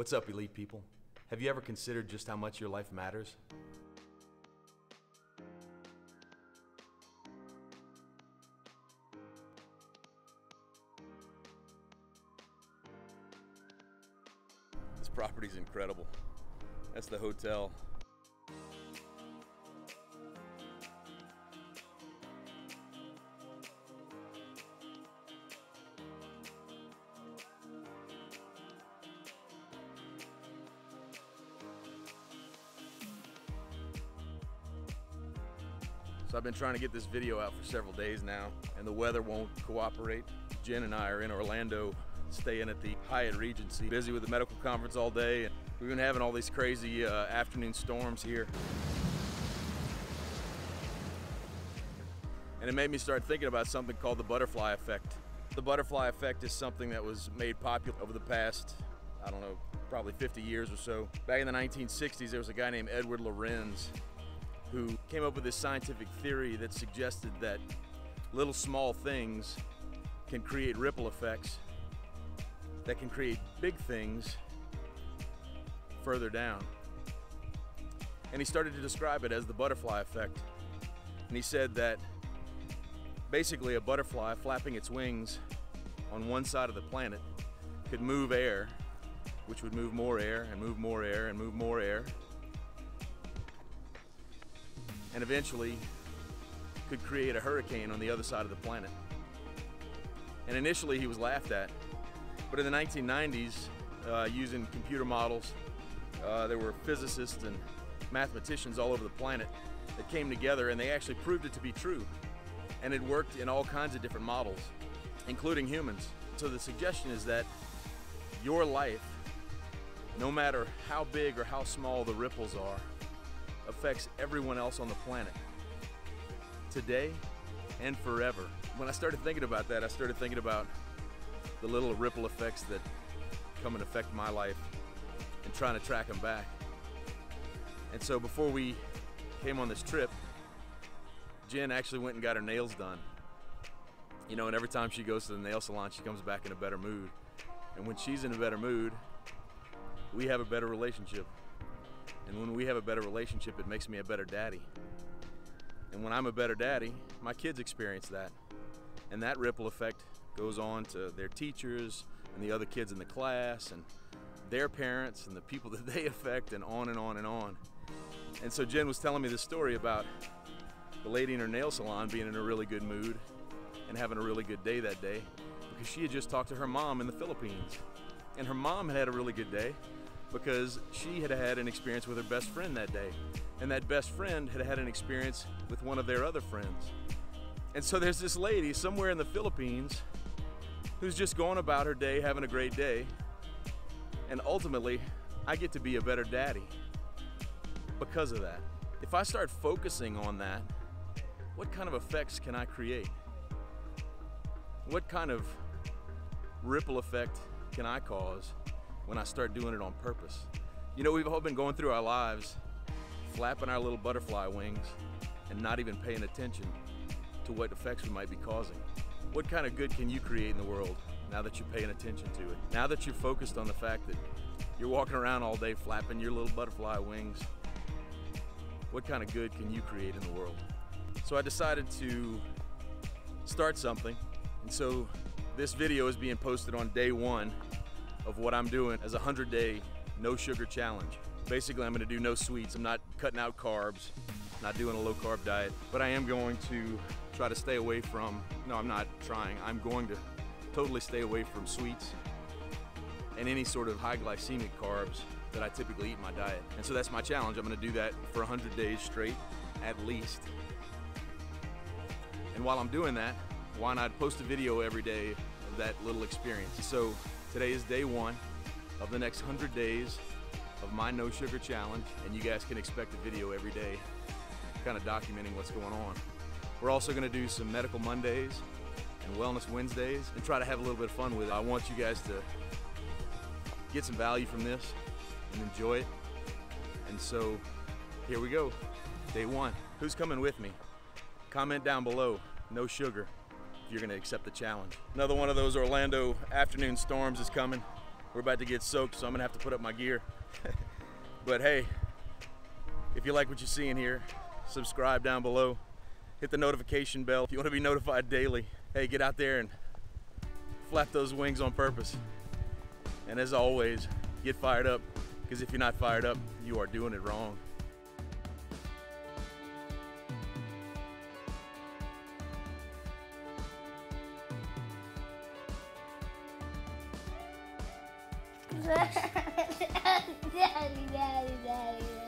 What's up, elite people? Have you ever considered just how much your life matters? This property's incredible. That's the hotel. So I've been trying to get this video out for several days now, and the weather won't cooperate. Jen and I are in Orlando, staying at the Hyatt Regency, busy with the medical conference all day, and we've been having all these crazy afternoon storms here. And it made me start thinking about something called the butterfly effect. The butterfly effect is something that was made popular over the past, I don't know, probably 50 years or so. Back in the 1960s, there was a guy named Edward Lorenz who came up with this scientific theory that suggested that little small things can create ripple effects that can create big things further down. And he started to describe it as the butterfly effect. And he said that basically a butterfly flapping its wings on one side of the planet could move air, which would move more air and move more air and move more air, and eventually could create a hurricane on the other side of the planet. And initially he was laughed at, but in the 1990s, using computer models, there were physicists and mathematicians all over the planet that came together, and they actually proved it to be true. And it worked in all kinds of different models, including humans. So the suggestion is that your life, no matter how big or how small the ripples are, affects everyone else on the planet, today and forever. When I started thinking about that, I started thinking about the little ripple effects that come and affect my life and trying to track them back. And so before we came on this trip, Jen actually went and got her nails done. You know, and every time she goes to the nail salon, she comes back in a better mood. And when she's in a better mood, we have a better relationship. And when we have a better relationship, it makes me a better daddy. And when I'm a better daddy, my kids experience that. And that ripple effect goes on to their teachers and the other kids in the class and their parents and the people that they affect, and on and on and on. And so Jen was telling me this story about the lady in her nail salon being in a really good mood and having a really good day that day because she had just talked to her mom in the Philippines. And her mom had a really good day because she had had an experience with her best friend that day. And that best friend had had an experience with one of their other friends. And so there's this lady somewhere in the Philippines who's just going about her day, having a great day. And ultimately, I get to be a better daddy because of that. If I start focusing on that, what kind of effects can I create? What kind of ripple effect can I cause when I start doing it on purpose? You know, we've all been going through our lives flapping our little butterfly wings and not even paying attention to what effects we might be causing. What kind of good can you create in the world now that you're paying attention to it? Now that you're focused on the fact that you're walking around all day flapping your little butterfly wings, what kind of good can you create in the world? So I decided to start something, and so this video is being posted on day one of what I'm doing as a 100-day no sugar challenge. Basically, I'm gonna do no sweets. I'm not cutting out carbs, not doing a low carb diet, but I am going to try to stay away from, no, I'm not trying, I'm going to totally stay away from sweets and any sort of high glycemic carbs that I typically eat in my diet. And so that's my challenge. I'm gonna do that for 100 days straight, at least. And while I'm doing that, why not post a video every day of that little experience? So today is day one of the next 100 days of my no sugar challenge, and you guys can expect a video every day kind of documenting what's going on. We're also gonna do some Medical Mondays and Wellness Wednesdays and try to have a little bit of fun with it. I want you guys to get some value from this and enjoy it. And so here we go, day one. Who's coming with me? Comment down below, no sugar, if you're gonna accept the challenge. Another one of those Orlando afternoon storms is coming. We're about to get soaked, so I'm gonna have to put up my gear. But hey, if you like what you're seeing here, subscribe down below. Hit the notification bell if you want to be notified daily. Hey, get out there and flap those wings on purpose. And as always, get fired up, because if you're not fired up, you are doing it wrong. Daddy, daddy, daddy, daddy.